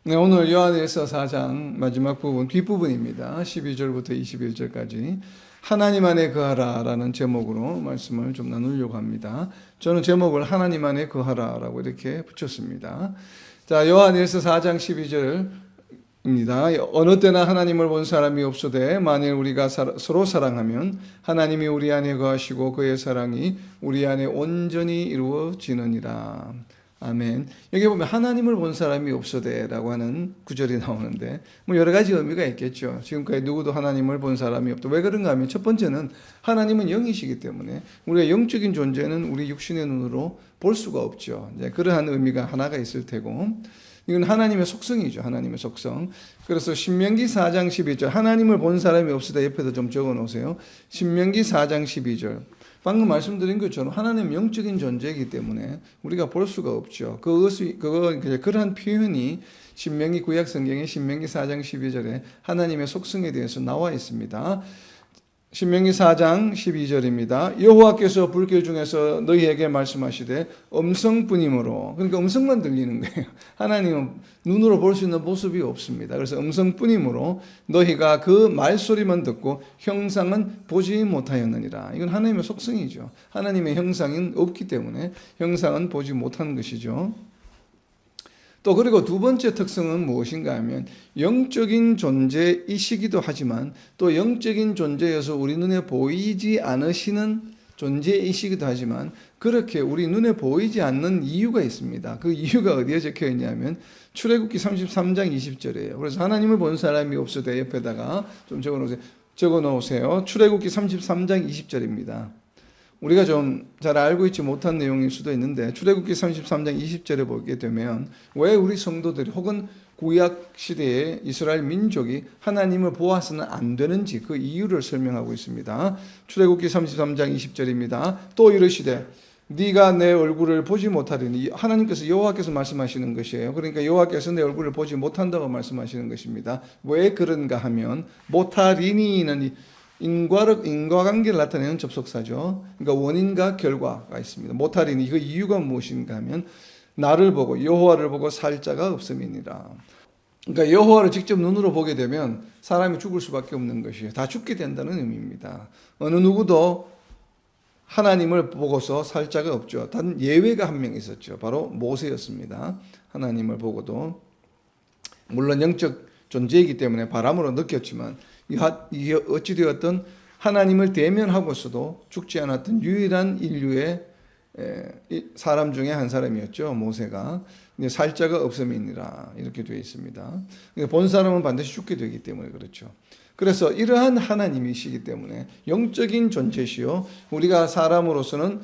네, 오늘 요한일서 4장 마지막 부분, 뒷부분입니다. 12절부터 21절까지 하나님 안에 거하라 라는 제목으로 말씀을 좀 나누려고 합니다. 저는 제목을 하나님 안에 거하라 라고 이렇게 붙였습니다. 자, 요한일서 4장 12절입니다. 어느 때나 하나님을 본 사람이 없으되 만일 우리가 서로 사랑하면 하나님이 우리 안에 거하시고 그의 사랑이 우리 안에 온전히 이루어지느니라. 아멘. 여기 보면 하나님을 본 사람이 없으되라고 하는 구절이 나오는데 뭐 여러 가지 의미가 있겠죠. 지금까지 누구도 하나님을 본 사람이 없다. 왜 그런가 하면 첫 번째는 하나님은 영이시기 때문에 우리가 영적인 존재는 우리 육신의 눈으로 볼 수가 없죠. 이제 그러한 의미가 하나가 있을 테고, 이건 하나님의 속성이죠. 하나님의 속성. 그래서 신명기 4장 12절 하나님을 본 사람이 없으다 옆에다 좀 적어 놓으세요. 신명기 4장 12절 방금 말씀드린 것처럼 하나님 영적인 존재이기 때문에 우리가 볼 수가 없죠. 그러한 표현이 신명기 구약 성경의 신명기 4장 12절에 하나님의 속성에 대해서 나와 있습니다. 신명기 4장 12절입니다. 여호와께서 불길 중에서 너희에게 말씀하시되 음성뿐이므로, 그러니까 음성만 들리는 거예요. 하나님은 눈으로 볼 수 있는 모습이 없습니다. 그래서 음성뿐이므로 너희가 그 말소리만 듣고 형상은 보지 못하였느니라. 이건 하나님의 속성이죠. 하나님의 형상은 없기 때문에 형상은 보지 못한 것이죠. 또 그리고 두 번째 특성은 무엇인가 하면 영적인 존재이시기도 하지만 또 영적인 존재여서 우리 눈에 보이지 않으시는 존재이시기도 하지만 그렇게 우리 눈에 보이지 않는 이유가 있습니다. 그 이유가 어디에 적혀 있냐면 출애굽기 33장 20절이에요. 그래서 하나님을 본 사람이 없으되 옆에다가 좀 적어 놓으세요. 출애굽기 33장 20절입니다. 우리가 좀 잘 알고 있지 못한 내용일 수도 있는데 출애굽기 33장 20절에 보게 되면 왜 우리 성도들이 혹은 구약 시대의 이스라엘 민족이 하나님을 보아서는 안 되는지 그 이유를 설명하고 있습니다. 출애굽기 33장 20절입니다. 또 이르시되 네가 내 얼굴을 보지 못하리니, 하나님께서 여호와께서 말씀하시는 것이에요. 그러니까 여호와께서 내 얼굴을 보지 못한다고 말씀하시는 것입니다. 왜 그런가 하면 못하리니는 인과관계를 나타내는 접속사죠. 그러니까 원인과 결과가 있습니다. 못하리니 그 이유가 무엇인가 하면 나를 보고 여호와를 보고 살 자가 없음이니라. 그러니까 여호와를 직접 눈으로 보게 되면 사람이 죽을 수밖에 없는 것이에요. 다 죽게 된다는 의미입니다. 어느 누구도 하나님을 보고서 살 자가 없죠. 단 예외가 한 명 있었죠. 바로 모세였습니다. 하나님을 보고도 물론 영적 존재이기 때문에 바람으로 느꼈지만 이게 어찌되었든 하나님을 대면하고서도 죽지 않았던 유일한 인류의 사람 중에 한 사람이었죠. 모세가. 살 자가 없음이니라 이렇게 되어 있습니다. 본 사람은 반드시 죽게 되기 때문에 그렇죠. 그래서 이러한 하나님이시기 때문에 영적인 존재시요 우리가 사람으로서는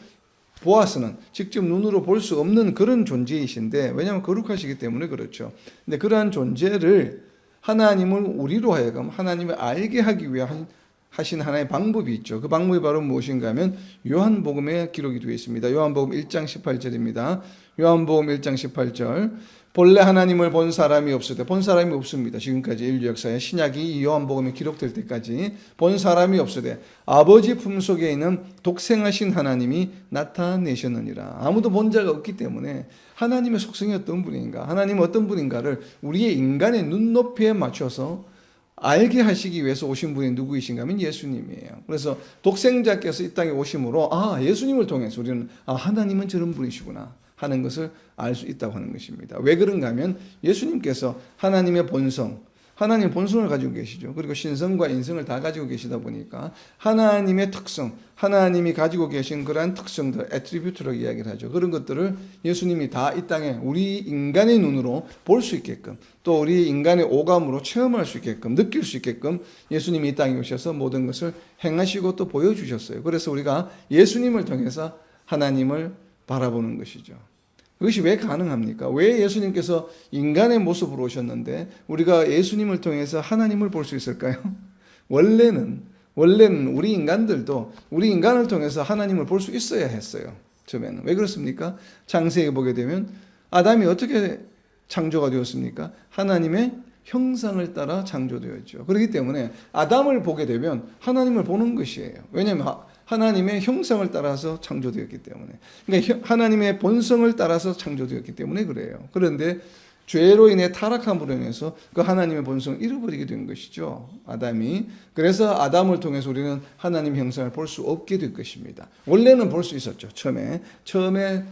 보아서는 직접 눈으로 볼 수 없는 그런 존재이신데, 왜냐하면 거룩하시기 때문에 그렇죠. 근데 그러한 존재를 하나님을 우리로 하여금 하나님을 알게 하기 위해 하신 하나의 방법이 있죠. 그 방법이 바로 무엇인가 하면 요한복음에 기록이 되어 있습니다. 요한복음 1장 18절입니다. 요한복음 1장 18절 본래 하나님을 본 사람이 없으되, 본 사람이 없습니다. 지금까지 인류 역사에 신약이 이 요한복음에 기록될 때까지 본 사람이 없으되 아버지 품속에 있는 독생하신 하나님이 나타내셨느니라. 아무도 본 자가 없기 때문에 하나님의 속성이 어떤 분인가, 하나님은 어떤 분인가를 우리의 인간의 눈높이에 맞춰서 알게 하시기 위해서 오신 분이 누구이신가 하면 예수님이에요. 그래서 독생자께서 이 땅에 오심으로 예수님을 통해서 우리는 하나님은 저런 분이시구나 하는 것을 알 수 있다고 하는 것입니다. 왜 그런가 하면 예수님께서 하나님의 본성, 하나님의 본성을 가지고 계시죠. 그리고 신성과 인성을 다 가지고 계시다 보니까 하나님의 특성, 하나님이 가지고 계신 그러한 특성들, 애트리뷰트라고 이야기를 하죠. 그런 것들을 예수님이 다 이 땅에 우리 인간의 눈으로 볼 수 있게끔, 또 우리 인간의 오감으로 체험할 수 있게끔, 느낄 수 있게끔 예수님이 이 땅에 오셔서 모든 것을 행하시고 또 보여주셨어요. 그래서 우리가 예수님을 통해서 하나님을 바라보는 것이죠. 그것이 왜 가능합니까? 왜 예수님께서 인간의 모습으로 오셨는데 우리가 예수님을 통해서 하나님을 볼 수 있을까요? 원래는 우리 인간들도 우리 인간을 통해서 하나님을 볼 수 있어야 했어요. 처음에는. 왜 그렇습니까? 창세기 보게 되면 아담이 어떻게 창조가 되었습니까? 하나님의 형상을 따라 창조되었죠. 그렇기 때문에 아담을 보게 되면 하나님을 보는 것이에요. 왜냐하면 하나님의 형상을 따라서 창조되었기 때문에, 그러니까 하나님의 본성을 따라서 창조되었기 때문에 그래요. 그런데 죄로 인해 타락함으로 인해서 그 하나님의 본성을 잃어버리게 된 것이죠. 아담이. 그래서 아담을 통해서 우리는 하나님 형상을 볼 수 없게 된 것입니다. 원래는 볼 수 있었죠. 처음에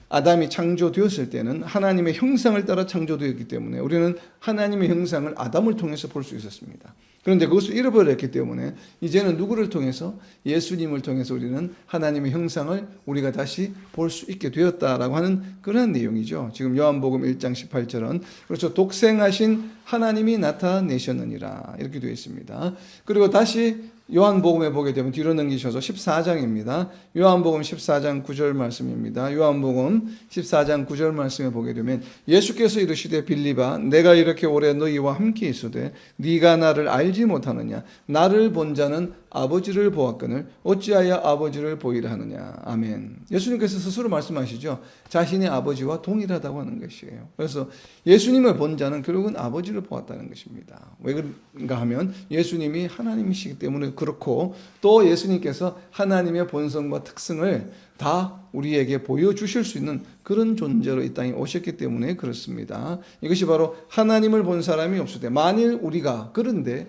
아담이 창조되었을 때는 하나님의 형상을 따라 창조되었기 때문에 우리는 하나님의 형상을 아담을 통해서 볼 수 있었습니다. 그런데 그것을 잃어버렸기 때문에 이제는 누구를 통해서? 예수님을 통해서 우리는 하나님의 형상을 우리가 다시 볼 수 있게 되었다라고 하는 그런 내용이죠. 지금 요한복음 1장 18절은 그렇죠. 독생하신 하나님이 나타내셨느니라 이렇게 되어 있습니다. 그리고 다시 요한복음에 보게 되면 뒤로 넘기셔서 14장입니다. 요한복음 14장 9절 말씀입니다. 요한복음 14장 9절 말씀에 보게 되면 예수께서 이르시되 빌립아 내가 이렇게 오래 너희와 함께 있으되 네가 나를 알지 못하느냐 나를 본 자는 아버지를 보았거늘 어찌하여 아버지를 보이라 하느냐. 아멘. 예수님께서 스스로 말씀하시죠. 자신의 아버지와 동일하다고 하는 것이에요. 그래서 예수님을 본 자는 결국은 아버지를 보았다는 것입니다. 왜 그런가 하면 예수님이 하나님이시기 때문에 그렇고 또 예수님께서 하나님의 본성과 특성을 다 우리에게 보여주실 수 있는 그런 존재로 이 땅에 오셨기 때문에 그렇습니다. 이것이 바로 하나님을 본 사람이 없을 때 만일 우리가 그런데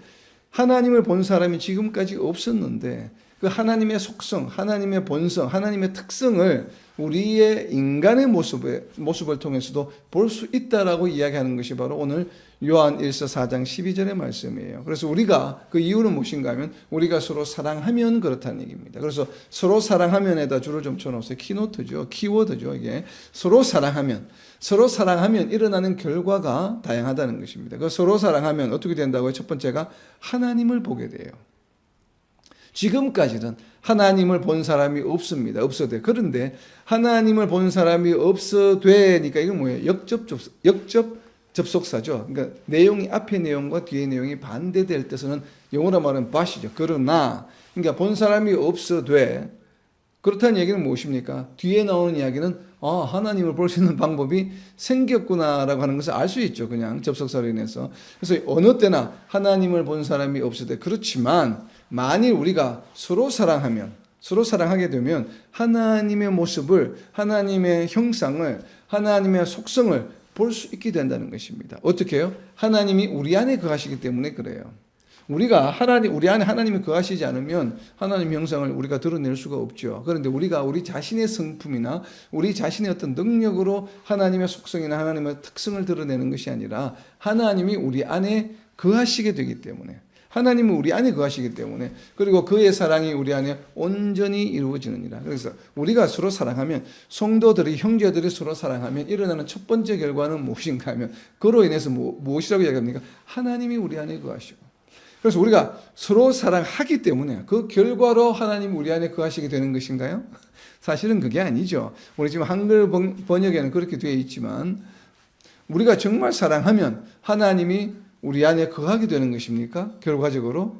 하나님을 본 사람이 지금까지 없었는데 그 하나님의 속성, 하나님의 본성, 하나님의 특성을 우리의 인간의 모습을 통해서도 볼 수 있다라고 이야기하는 것이 바로 오늘 요한 1서 4장 12절의 말씀이에요. 그래서 우리가 그 이유는 무엇인가 하면 우리가 서로 사랑하면 그렇다는 얘기입니다. 그래서 서로 사랑하면에다 줄을 좀 쳐놓으세요. 키노트죠. 키워드죠. 이게 서로 사랑하면 일어나는 결과가 다양하다는 것입니다. 그 서로 사랑하면 어떻게 된다고요? 첫 번째가 하나님을 보게 돼요. 지금까지는 하나님을 본 사람이 없습니다. 없어도. 그런데 하나님을 본 사람이 없어되니까 이건 뭐예요? 역접 접속사죠. 그러니까 내용이 앞의 내용과 뒤의 내용이 반대될 때서는 영어로 말하면 but이죠. 그러나 그러니까 본 사람이 없어돼. 그렇다는 얘기는 무엇입니까? 뒤에 나오는 이야기는 하나님을 볼 수 있는 방법이 생겼구나라고 하는 것을 알 수 있죠. 그냥 접속사로 인해서. 그래서 어느 때나 하나님을 본 사람이 없어도 그렇지만 만일 우리가 서로 사랑하게 되면 하나님의 모습을, 하나님의 형상을, 하나님의 속성을 볼 수 있게 된다는 것입니다. 어떻게 해요? 하나님이 우리 안에 거하시기 때문에 그래요. 우리 안에 하나님이 거하시지 않으면 하나님 형상을 우리가 드러낼 수가 없죠. 그런데 우리가 우리 자신의 성품이나 우리 자신의 어떤 능력으로 하나님의 속성이나 하나님의 특성을 드러내는 것이 아니라 하나님이 우리 안에 거하시게 되기 때문에 하나님은 우리 안에 거하시기 때문에 그리고 그의 사랑이 우리 안에 온전히 이루어지느니라. 그래서 우리가 서로 사랑하면 성도들이 형제들이 서로 사랑하면 일어나는 첫 번째 결과는 무엇인가 하면 그로 인해서 무엇이라고 이야기합니까? 하나님이 우리 안에 거하시고 그래서 우리가 서로 사랑하기 때문에 그 결과로 하나님이 우리 안에 거하시게 되는 것인가요? 사실은 그게 아니죠. 우리 지금 한글 번역에는 그렇게 되어 있지만 우리가 정말 사랑하면 하나님이 우리 안에 거하게 되는 것입니까? 결과적으로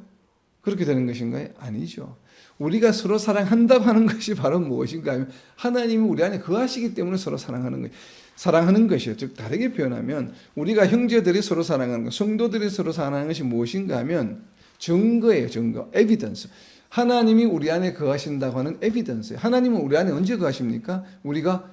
그렇게 되는 것인가요? 아니죠. 우리가 서로 사랑한다고 하는 것이 바로 무엇인가 하면 하나님이 우리 안에 거하시기 때문에 서로 사랑하는 것이에요. 즉 다르게 표현하면 우리가 형제들이 서로 사랑하는 것, 성도들이 서로 사랑하는 것이 무엇인가 하면 증거예요. 증거, 에비던스. 하나님이 우리 안에 거하신다고 하는 에비던스예요. 하나님은 우리 안에 언제 거하십니까? 우리가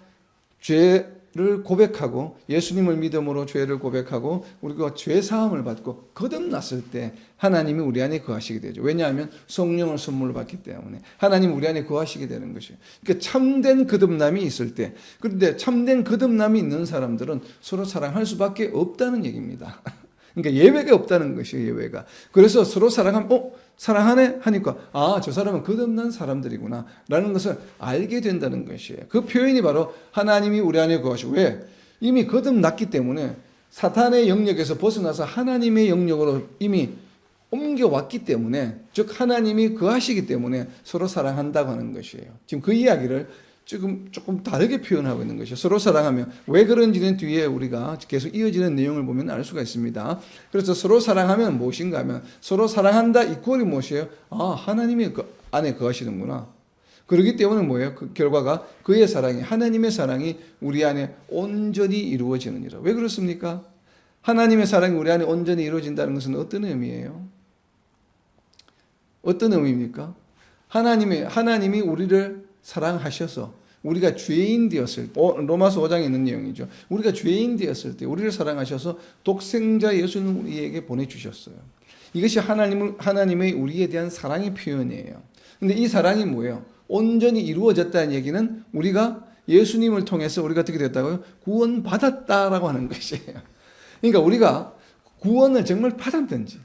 죄를 고백하고 예수님을 믿음으로 죄를 고백하고 우리가 죄 사함을 받고 거듭났을 때 하나님이 우리 안에 거하시게 되죠. 왜냐하면 성령을 선물로 받기 때문에 하나님이 우리 안에 거하시게 되는 것이에요. 그러니까 참된 거듭남이 있을 때 그런데 참된 거듭남이 있는 사람들은 서로 사랑할 수밖에 없다는 얘기입니다. 그러니까 예외가 없다는 것이에요. 예외가. 그래서 서로 사랑하면 사랑하네 하니까 저 사람은 거듭난 사람들이구나 라는 것을 알게 된다는 것이에요. 그 표현이 바로 하나님이 우리 안에 거하시고 왜? 이미 거듭났기 때문에 사탄의 영역에서 벗어나서 하나님의 영역으로 이미 옮겨왔기 때문에 즉 하나님이 거하시기 때문에 서로 사랑한다고 하는 것이에요. 지금 그 이야기를 지금 조금 다르게 표현하고 있는 것이죠. 서로 사랑하면 왜 그런지는 뒤에 우리가 계속 이어지는 내용을 보면 알 수가 있습니다. 그래서 서로 사랑하면 무엇인가 하면 서로 사랑한다 이퀄이 무엇이에요? 하나님이 그 안에 거하시는구나. 그렇기 때문에 뭐예요? 그 결과가 그의 사랑이 하나님의 사랑이 우리 안에 온전히 이루어지느니라. 왜 그렇습니까? 하나님의 사랑이 우리 안에 온전히 이루어진다는 것은 어떤 의미예요? 어떤 의미입니까? 하나님이 우리를 사랑하셔서 우리가 죄인 되었을 때, 로마서 5장에 있는 내용이죠. 우리가 죄인 되었을 때 우리를 사랑하셔서 독생자 예수는 우리에게 보내주셨어요. 이것이 하나님의 우리에 대한 사랑의 표현이에요. 근데 이 사랑이 뭐예요? 온전히 이루어졌다는 얘기는 우리가 예수님을 통해서 우리가 어떻게 됐다고요? 구원받았다라고 하는 것이에요. 그러니까 우리가 구원을 정말 받았든지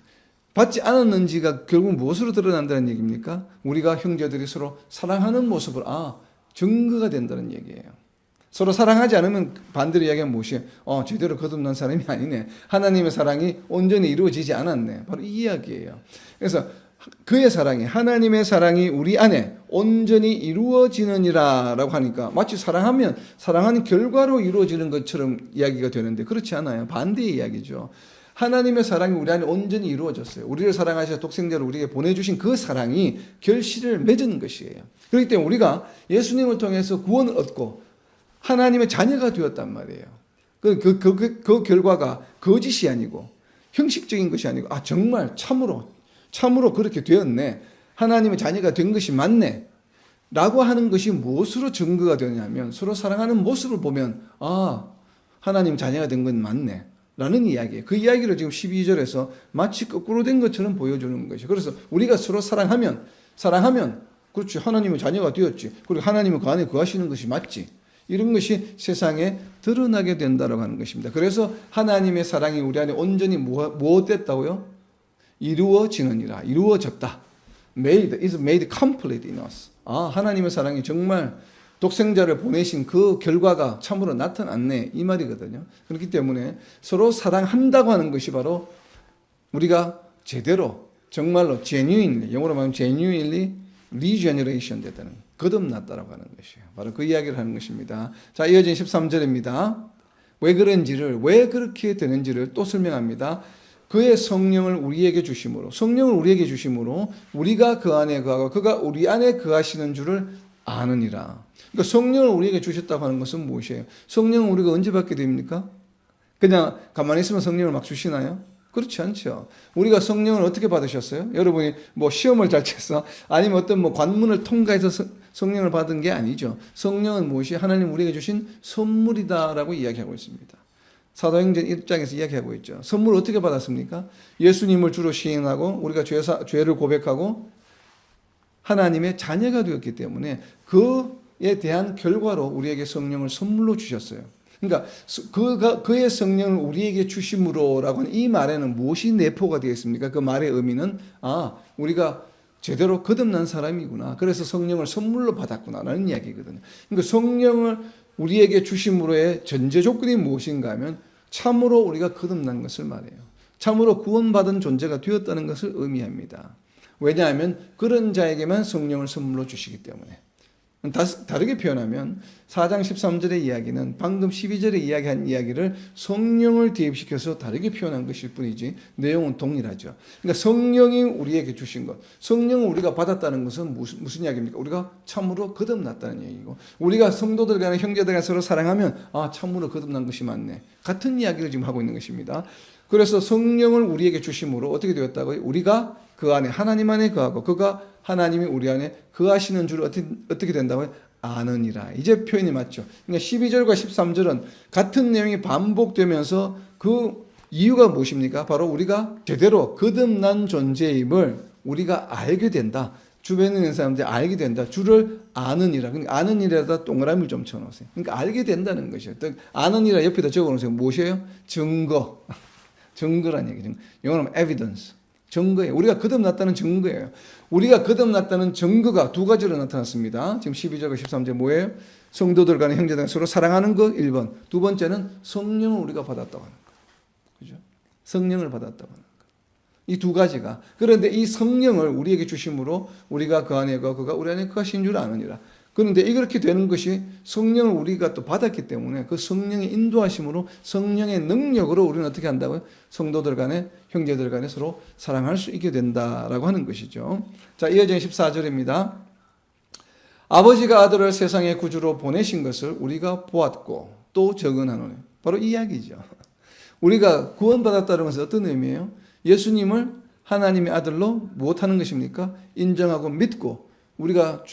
받지 않았는지가 결국 무엇으로 드러난다는 얘기입니까? 우리가 형제들이 서로 사랑하는 모습을 증거가 된다는 얘기예요. 서로 사랑하지 않으면 반대로 이야기하면 무엇이에요? 제대로 거듭난 사람이 아니네. 하나님의 사랑이 온전히 이루어지지 않았네. 바로 이 이야기예요. 그래서 그의 사랑이, 하나님의 사랑이 우리 안에 온전히 이루어지느니라 라고 하니까 마치 사랑하면 사랑하는 결과로 이루어지는 것처럼 이야기가 되는데 그렇지 않아요. 반대의 이야기죠. 하나님의 사랑이 우리 안에 온전히 이루어졌어요. 우리를 사랑하셔서 독생자를 우리에게 보내주신 그 사랑이 결실을 맺은 것이에요. 그렇기 때문에 우리가 예수님을 통해서 구원을 얻고 하나님의 자녀가 되었단 말이에요. 그 결과가 거짓이 아니고 형식적인 것이 아니고 정말 참으로 그렇게 되었네. 하나님의 자녀가 된 것이 맞네. 라고 하는 것이 무엇으로 증거가 되냐면 서로 사랑하는 모습을 보면 하나님 자녀가 된 건 맞네. 라는 이야기예요. 그 이야기를 지금 12절에서 마치 거꾸로 된 것처럼 보여주는 것이죠. 그래서 우리가 서로 사랑하면 그렇지 하나님의 자녀가 되었지. 그리고 하나님은 그 안에 거하시는 것이 맞지. 이런 것이 세상에 드러나게 된다고 하는 것입니다. 그래서 하나님의 사랑이 우리 안에 온전히 무엇됐다고요? 이루어지느니라. 이루어졌다. is made complete in us. 하나님의 사랑이 정말 독생자를 보내신 그 결과가 참으로 나타났네. 이 말이거든요. 그렇기 때문에 서로 사랑한다고 하는 것이 바로 우리가 제대로 정말로 genuinely, 영어로 말하면 genuinely regeneration 됐다는, 거듭났다라고 하는 것이에요. 바로 그 이야기를 하는 것입니다. 자, 이어진 13절입니다. 왜 그렇게 되는지를 또 설명합니다. 그의 성령을 우리에게 주심으로, 성령을 우리에게 주심으로 우리가 그 안에 거하고 그가 우리 안에 거하시는 줄을 아느니라. 그러니까 성령을 우리에게 주셨다고 하는 것은 무엇이에요? 성령은 우리가 언제 받게 됩니까? 그냥 가만히 있으면 성령을 막 주시나요? 그렇지 않죠. 우리가 성령을 어떻게 받으셨어요? 여러분이 시험을 잘 쳐서 아니면 어떤 관문을 통과해서 성령을 받은 게 아니죠. 성령은 무엇이? 하나님 우리에게 주신 선물이다라고 이야기하고 있습니다. 사도행전 1장에서 이야기하고 있죠. 선물을 어떻게 받았습니까? 예수님을 주로 시인하고 우리가 죄를 고백하고 하나님의 자녀가 되었기 때문에 그에 대한 결과로 우리에게 성령을 선물로 주셨어요. 그러니까 그의 성령을 우리에게 주심으로라고 하는 이 말에는 무엇이 내포가 되어 있습니까? 그 말의 의미는 우리가 제대로 거듭난 사람이구나. 그래서 성령을 선물로 받았구나라는 이야기거든요. 그러니까 성령을 우리에게 주심으로의 전제 조건이 무엇인가 하면 참으로 우리가 거듭난 것을 말해요. 참으로 구원받은 존재가 되었다는 것을 의미합니다. 왜냐하면 그런 자에게만 성령을 선물로 주시기 때문에. 다르게 표현하면 4장 13절의 이야기는 방금 12절에 이야기한 이야기를 성령을 대입시켜서 다르게 표현한 것일 뿐이지 내용은 동일하죠. 그러니까 성령이 우리에게 주신 것, 성령을 우리가 받았다는 것은 무슨 이야기입니까? 우리가 참으로 거듭났다는 얘기고, 우리가 성도들 간에 형제들 간에 서로 사랑하면 참으로 거듭난 것이 맞네. 같은 이야기를 지금 하고 있는 것입니다. 그래서 성령을 우리에게 주심으로 어떻게 되었다고요? 우리가 그 안에 하나님 안에 거하고 그가 하나님이 우리 안에 거하시는 줄 어떻게 된다고요? 아느니라. 이제 표현이 맞죠. 그러니까 12절과 13절은 같은 내용이 반복되면서 그 이유가 무엇입니까? 바로 우리가 제대로 거듭난 존재임을 우리가 알게 된다. 주변에 있는 사람들이 알게 된다. 주를 아느니라. 그러니까 아느니라다 동그라미를 좀 쳐놓으세요. 그러니까 알게 된다는 것이에요. 아느니라 옆에다 적어놓으세요. 무엇이에요? 증거. 증거란 얘기죠. 영어로 하면 evidence. 증거예요. 우리가 거듭났다는 증거예요. 우리가 거듭났다는 증거가 두 가지로 나타났습니다. 지금 12절과 13절 뭐예요? 성도들 간에 형제들 간에 서로 사랑하는 것 1번. 두 번째는 성령을 우리가 받았다고 하는 것. 그죠? 성령을 받았다고 하는 것. 이 두 가지가. 그런데 이 성령을 우리에게 주심으로 우리가 그 안에 거하고 그가 우리 안에 거하신 줄 아느니라. 그런데 이렇게 되는 것이 성령을 우리가 또 받았기 때문에 그 성령의 인도하심으로 성령의 능력으로 우리는 어떻게 한다고요? 성도들 간에 형제들 간에 서로 사랑할 수 있게 된다라고 하는 것이죠. 자, 이어진 14절입니다. 아버지가 아들을 세상의 구주로 보내신 것을 우리가 보았고 또 증언하노니. 바로 이 이야기죠. 우리가 구원받았다는 것은 어떤 의미예요? 예수님을 하나님의 아들로 무엇하는 것입니까? 인정하고 믿고 우리가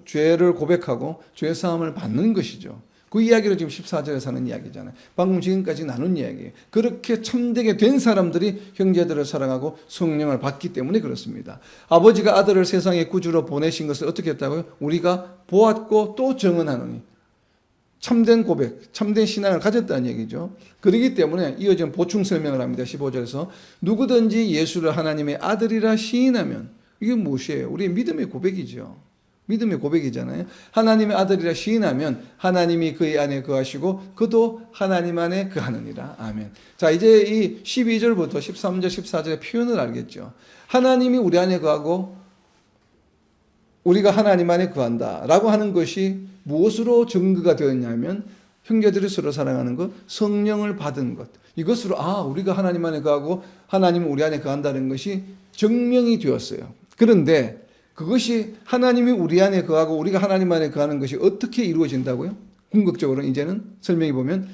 죄를 고백하고 죄 사함을 받는 것이죠. 그 이야기를 지금 14절에 하는 이야기잖아요. 방금 지금까지 나눈 이야기예요. 그렇게 참되게 된 사람들이 형제들을 사랑하고 성령을 받기 때문에 그렇습니다. 아버지가 아들을 세상의 구주로 보내신 것을 어떻게 했다고요? 우리가 보았고 또 증언하노니. 참된 고백, 참된 신앙을 가졌다는 얘기죠. 그렇기 때문에 이어진 보충 설명을 합니다. 15절에서 누구든지 예수를 하나님의 아들이라 시인하면, 이게 무엇이에요? 우리의 믿음의 고백이죠. 믿음의 고백이잖아요. 하나님의 아들이라 시인하면 하나님이 그의 안에 거하시고 그도 하나님 안에 거하느니라. 아멘. 자, 이제 이 12절부터 13절, 14절의 표현을 알겠죠. 하나님이 우리 안에 거하고 우리가 하나님 안에 거한다 라고 하는 것이 무엇으로 증거가 되었냐면 형제들이 서로 사랑하는 것, 성령을 받은 것, 이것으로 우리가 하나님 안에 거하고 하나님은 우리 안에 거한다는 것이 증명이 되었어요. 그런데 그것이 하나님이 우리 안에 거하고 우리가 하나님 안에 거하는 것이 어떻게 이루어진다고요? 궁극적으로 이제는 설명해 보면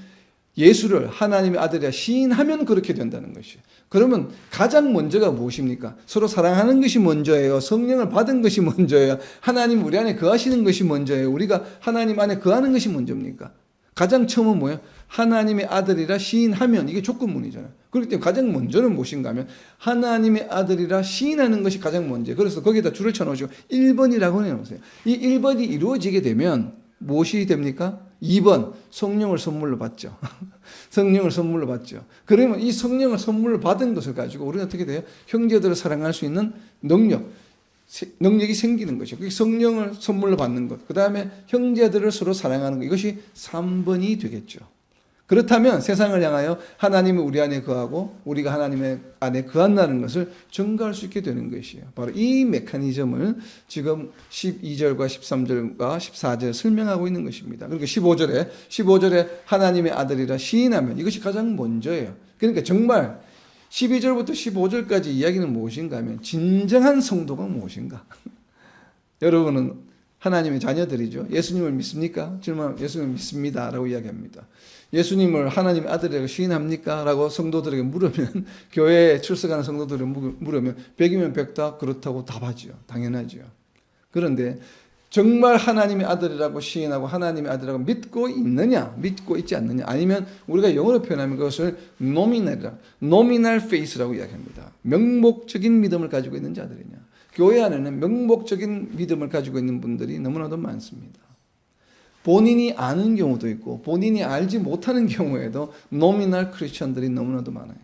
예수를 하나님의 아들이라 시인하면 그렇게 된다는 것이에요. 그러면 가장 먼저가 무엇입니까? 서로 사랑하는 것이 먼저예요. 성령을 받은 것이 먼저예요. 하나님 우리 안에 거하시는 것이 먼저예요. 우리가 하나님 안에 거하는 것이 먼저입니까? 가장 처음은 뭐예요? 하나님의 아들이라 시인하면, 이게 조건문이잖아요. 그렇기 때문에 가장 먼저는 무엇인가 하면 하나님의 아들이라 시인하는 것이 가장 먼저예요. 그래서 거기에다 줄을 쳐놓으시고 1번이라고 해놓으세요. 이 1번이 이루어지게 되면 무엇이 됩니까? 2번, 성령을 선물로 받죠. 성령을 선물로 받죠. 그러면 이 성령을 선물로 받은 것을 가지고 우리는 어떻게 돼요? 형제들을 사랑할 수 있는 능력이 생기는 것이죠. 그게 성령을 선물로 받는 것. 그 다음에 형제들을 서로 사랑하는 것. 이것이 3번이 되겠죠. 그렇다면 세상을 향하여 하나님이 우리 안에 거하고 우리가 하나님의 안에 거한다는 것을 증거할 수 있게 되는 것이에요. 바로 이 메커니즘을 지금 12절과 13절과 14절 설명하고 있는 것입니다. 그러니까 15절에 하나님의 아들이라 시인하면, 이것이 가장 먼저예요. 그러니까 정말 12절부터 15절까지 이야기는 무엇인가 하면 진정한 성도가 무엇인가? 여러분은 하나님의 자녀들이죠. 예수님을 믿습니까? 질문하면 예수님을 믿습니다 라고 이야기합니다. 예수님을 하나님의 아들이라고 시인합니까? 라고 성도들에게 물으면, 교회에 출석하는 성도들에게 물으면 100이면 100 다 그렇다고 답하죠. 당연하죠. 그런데 정말 하나님의 아들이라고 시인하고 하나님의 아들이라고 믿고 있느냐, 믿고 있지 않느냐, 아니면 우리가 영어로 표현하면 그것을 nominal faith라고 이야기합니다. 명목적인 믿음을 가지고 있는 자들이냐. 교회 안에는 명목적인 믿음을 가지고 있는 분들이 너무나도 많습니다. 본인이 아는 경우도 있고 본인이 알지 못하는 경우에도 노미널 크리스천들이 너무나도 많아요.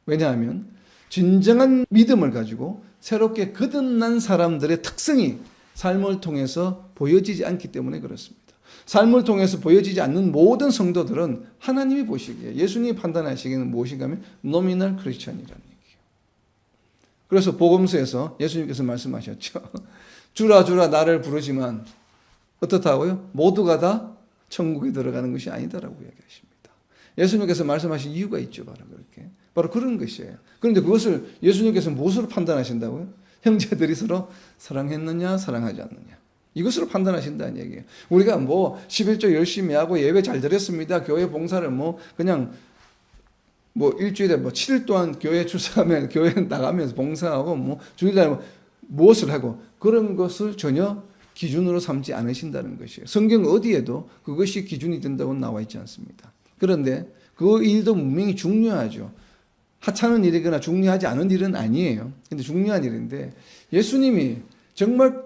왜냐하면 진정한 믿음을 가지고 새롭게 거듭난 사람들의 특성이 삶을 통해서 보여지지 않기 때문에 그렇습니다. 삶을 통해서 보여지지 않는 모든 성도들은 하나님이 보시기에, 예수님이 판단하시기에는 무엇인가 하면 노미널 크리스천이라는 얘기예요. 그래서 복음서에서 예수님께서 말씀하셨죠. 주라 주라 나를 부르지만 어떻다고요? 모두가 다 천국에 들어가는 것이 아니다라고 이야기하십니다. 예수님께서 말씀하신 이유가 있죠. 바로 그렇게. 바로 그런 것이에요. 그런데 그것을 예수님께서 무엇으로 판단하신다고요? 형제들이 서로 사랑했느냐, 사랑하지 않느냐. 이것으로 판단하신다는 얘기예요. 우리가 11조 열심히 하고 예배 잘 드렸습니다. 교회 봉사를 그냥 일주일에 7일 동안 교회 출석하면, 교회 나가면서 봉사하고 주일날 무엇을 하고, 그런 것을 전혀 기준으로 삼지 않으신다는 것이에요. 성경 어디에도 그것이 기준이 된다고 나와 있지 않습니다. 그런데 그 일도 분명히 중요하죠. 하찮은 일이거나 중요하지 않은 일은 아니에요. 근데 중요한 일인데, 예수님이 정말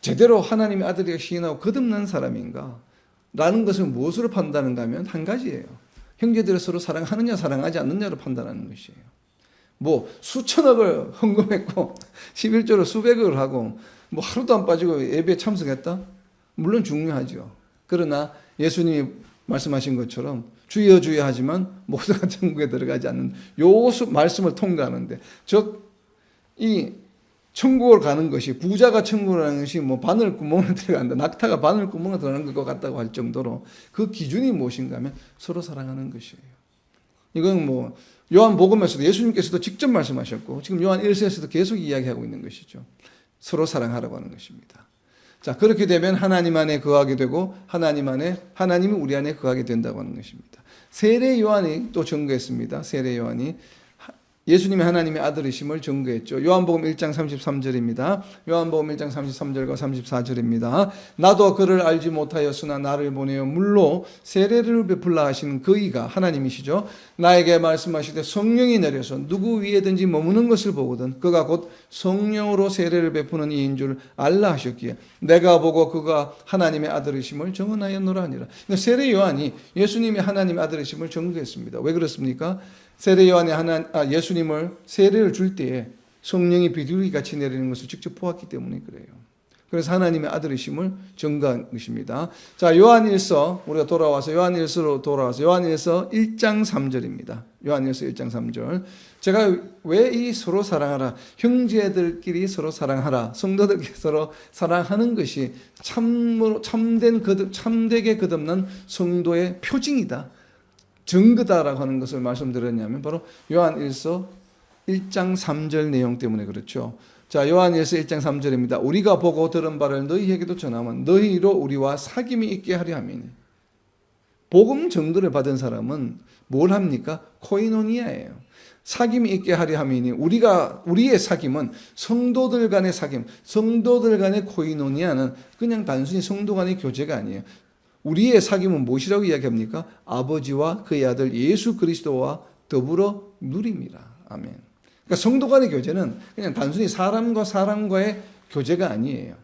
제대로 하나님의 아들이 시인하고 거듭난 사람인가? 라는 것을 무엇으로 판단하는가 하면 한 가지예요. 형제들을 서로 사랑하느냐 사랑하지 않느냐로 판단하는 것이에요. 수천억을 헌금했고 11조로 수백억을 하고 하루도 안 빠지고 예배에 참석했다? 물론 중요하죠. 그러나 예수님이 말씀하신 것처럼 주여 주여 하지만 모두가 천국에 들어가지 않는 요 말씀을 통과하는데, 즉 이 천국을 가는 것이, 부자가 천국을 가는 것이 바늘 구멍을 들어간다, 낙타가 바늘 구멍을 들어가는 것 같다고 할 정도로 그 기준이 무엇인가 하면 서로 사랑하는 것이에요. 이건 요한복음에서도 예수님께서도 직접 말씀하셨고 지금 요한 1서에서도 계속 이야기하고 있는 것이죠. 서로 사랑하라고 하는 것입니다. 자, 그렇게 되면 하나님 안에 거하게 되고 하나님이 우리 안에 거하게 된다고 하는 것입니다. 세례 요한이 또 증거했습니다. 세례 요한이 예수님이 하나님의 아들이심을 증거했죠. 요한복음 1장 33절입니다. 요한복음 1장 33절과 34절입니다. 나도 그를 알지 못하였으나 나를 보내어 물로 세례를 베풀라 하신 그 이가 하나님이시죠. 나에게 말씀하시되 성령이 내려서 누구 위에든지 머무는 것을 보거든 그가 곧 성령으로 세례를 베푸는 이인 줄 알라 하셨기에 내가 보고 그가 하나님의 아들이심을 증언하였노라 하니라. 세례 요한이 예수님이 하나님의 아들이심을 증거했습니다. 왜 그렇습니까? 세례 요한이 예수님을 세례를 줄 때에 성령이 비둘기 같이 내리는 것을 직접 보았기 때문에 그래요. 그래서 하나님의 아들이심을 증거한 것입니다. 자, 요한일서 우리가 돌아와서 요한일서로 돌아와서 요한일서 1장 3절입니다. 요한일서 1장 3절. 제가 왜 이 서로 사랑하라, 형제들끼리 서로 사랑하라, 성도들끼리 서로 사랑하는 것이 참되게 거듭난 성도의 표징이다, 증거다라고 하는 것을 말씀드렸냐면 바로 요한일서 1장 3절 내용 때문에 그렇죠. 자, 요한일서 1장 3절입니다. 우리가 보고 들은 바를 너희에게도 전하면 너희로 우리와 사귐이 있게 하려 함이니. 복음 증거를 받은 사람은 뭘 합니까? 코이노니아예요. 사귐이 있게 하려 함이니 우리의 사귐은 성도들 간의 사귐, 성도들 간의 코이노니아는 그냥 단순히 성도 간의 교제가 아니에요. 우리의 사귐은 무엇이라고 이야기합니까? 아버지와 그의 아들 예수 그리스도와 더불어 누림이라. 아멘. 그러니까 성도 간의 교제는 그냥 단순히 사람과 사람과의 교제가 아니에요.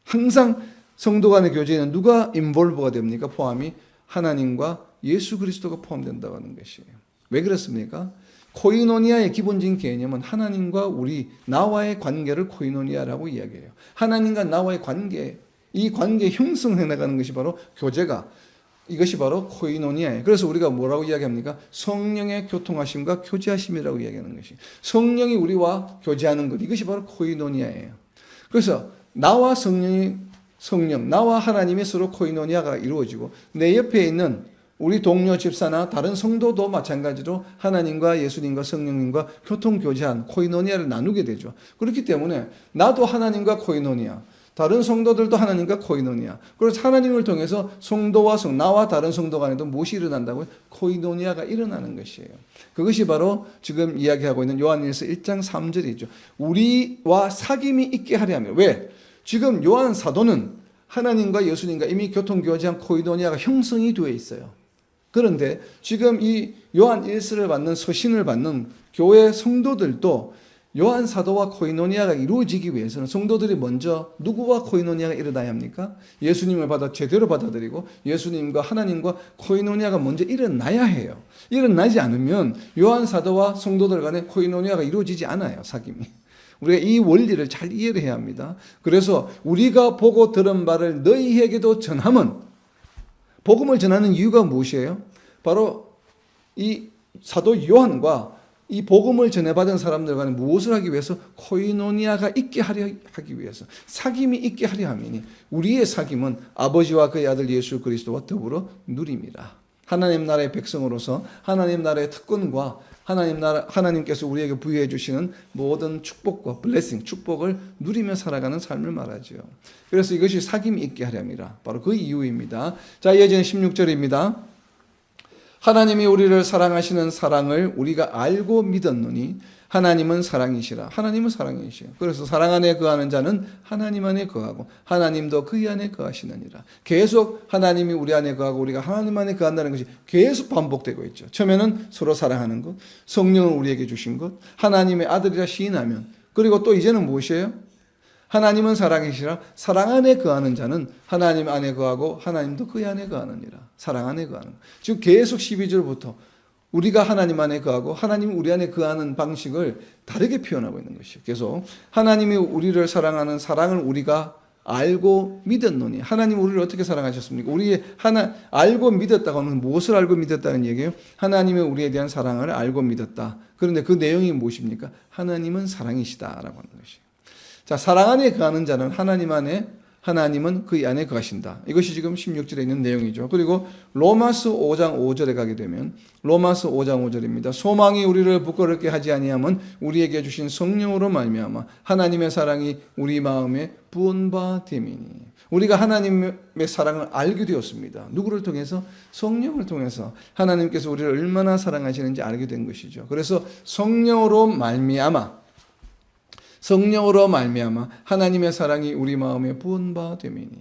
항상 성도 간의 교제에는 누가 인볼브가 됩니까? 포함이 하나님과 예수 그리스도가 포함된다고 하는 것이에요. 왜 그렇습니까? 코이노니아의 기본적인 개념은 하나님과 나와의 관계를 코이노니아라고 이야기해요. 하나님과 나와의 관계, 이 관계 형성해 나가는 것이 바로 교제가, 이것이 바로 코이노니아예요. 그래서 우리가 뭐라고 이야기합니까? 성령의 교통하심과 교제하심이라고 이야기하는 것이, 성령이 우리와 교제하는 것, 이것이 바로 코이노니아예요. 그래서 나와 나와 하나님의 서로 코이노니아가 이루어지고 내 옆에 있는 우리 동료 집사나 다른 성도도 마찬가지로 하나님과 예수님과 성령님과 교통교제한 코이노니아를 나누게 되죠. 그렇기 때문에 나도 하나님과 코이노니아, 다른 성도들도 하나님과 코이노니아. 그래서 하나님을 통해서 성도와 나와 다른 성도 간에도 무엇이 일어난다고요? 코이노니아가 일어나는 것이에요. 그것이 바로 지금 이야기하고 있는 요한일서 1장 3절이죠. 우리와 사귐이 있게 하려 하며. 왜? 지금 요한 사도는 하나님과 예수님과 이미 교통교제한 코이노니아가 형성이 되어 있어요. 그런데 지금 이 요한 1서를 받는 서신을 받는 교회 성도들도 요한 사도와 코이노니아가 이루어지기 위해서는 성도들이 먼저 누구와 코이노니아가 일어나야 합니까? 예수님을 제대로 받아들이고 예수님과 하나님과 코이노니아가 먼저 일어나야 해요. 일어나지 않으면 요한 사도와 성도들 간에 코이노니아가 이루어지지 않아요. 사귐이. 우리가 이 원리를 잘 이해를 해야 합니다. 그래서 우리가 보고 들은 바를 너희에게도 전하면, 복음을 전하는 이유가 무엇이에요? 바로 이 사도 요한과 이 복음을 전해받은 사람들 간에 무엇을 하기 위해서? 코이노니아가 있게 하려 하기 위해서, 사귐이 있게 하려 함이니 우리의 사귐은 아버지와 그의 아들 예수 그리스도와 더불어 누림이라. 하나님 나라의 백성으로서 하나님 나라의 특권과 하나님께서 우리에게 부여해 주시는 모든 축복과 축복을 누리며 살아가는 삶을 말하죠. 그래서 이것이 사귐이 있게 하렵니다. 바로 그 이유입니다. 자, 이어지는 16절입니다. 하나님이 우리를 사랑하시는 사랑을 우리가 알고 믿었노니 하나님은 사랑이시라. 하나님은 사랑이시라. 그래서 사랑 안에 거하는 자는 하나님 안에 거하고 하나님도 그의 안에 거하시느니라. 계속 하나님이 우리 안에 거하고 우리가 하나님 안에 거한다는 것이 계속 반복되고 있죠. 처음에는 서로 사랑하는 것, 성령을 우리에게 주신 것, 하나님의 아들이라 시인하면, 그리고 또 이제는 무엇이에요? 하나님은 사랑이시라. 사랑 안에 거하는 자는 하나님 안에 거하고 하나님도 그의 안에 거하느니라. 사랑 안에 거하는 것. 지금 계속 12절부터 우리가 하나님 안에 거하고 하나님이 우리 안에 거하는 방식을 다르게 표현하고 있는 것이죠. 계속 하나님이 우리를 사랑하는 사랑을 우리가 알고 믿었노니. 하나님 우리를 어떻게 사랑하셨습니까? 알고 믿었다고 하는, 무엇을 알고 믿었다는 얘기예요? 하나님이 우리에 대한 사랑을 알고 믿었다. 그런데 그 내용이 무엇입니까? 하나님은 사랑이시다라고 하는 것이에요. 자, 사랑 안에 거하는 자는 하나님 안에 하나님은 그의 안에 거하신다. 이것이 지금 16절에 있는 내용이죠. 그리고 로마서 5장 5절에 가게 되면 로마서 5장 5절입니다. 소망이 우리를 부끄럽게 하지 아니함은 우리에게 주신 성령으로 말미암아 하나님의 사랑이 우리 마음에 부은 바 됨이니. 우리가 하나님의 사랑을 알게 되었습니다. 누구를 통해서? 성령을 통해서 하나님께서 우리를 얼마나 사랑하시는지 알게 된 것이죠. 그래서 성령으로 말미암아 하나님의 사랑이 우리 마음에 부은 바 됨이니.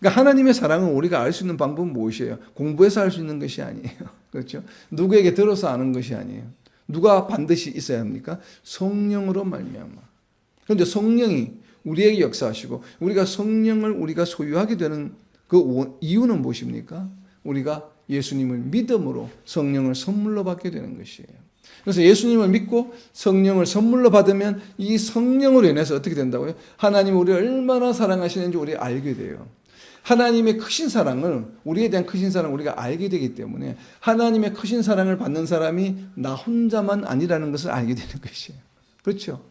그러니까 하나님의 사랑은 우리가 알 수 있는 방법은 무엇이에요? 공부해서 알 수 있는 것이 아니에요. 그렇죠? 누구에게 들어서 아는 것이 아니에요. 누가 반드시 있어야 합니까? 성령으로 말미암아. 그런데 성령이 우리에게 역사하시고 우리가 성령을 우리가 소유하게 되는 그 이유는 무엇입니까? 우리가 예수님을 믿음으로 성령을 선물로 받게 되는 것이에요. 그래서 예수님을 믿고 성령을 선물로 받으면 이 성령으로 인해서 어떻게 된다고요? 하나님이 우리를 얼마나 사랑하시는지 우리가 알게 돼요. 하나님의 크신 사랑을, 우리에 대한 크신 사랑을 우리가 알게 되기 때문에 하나님의 크신 사랑을 받는 사람이 나 혼자만 아니라는 것을 알게 되는 것이에요. 그렇죠?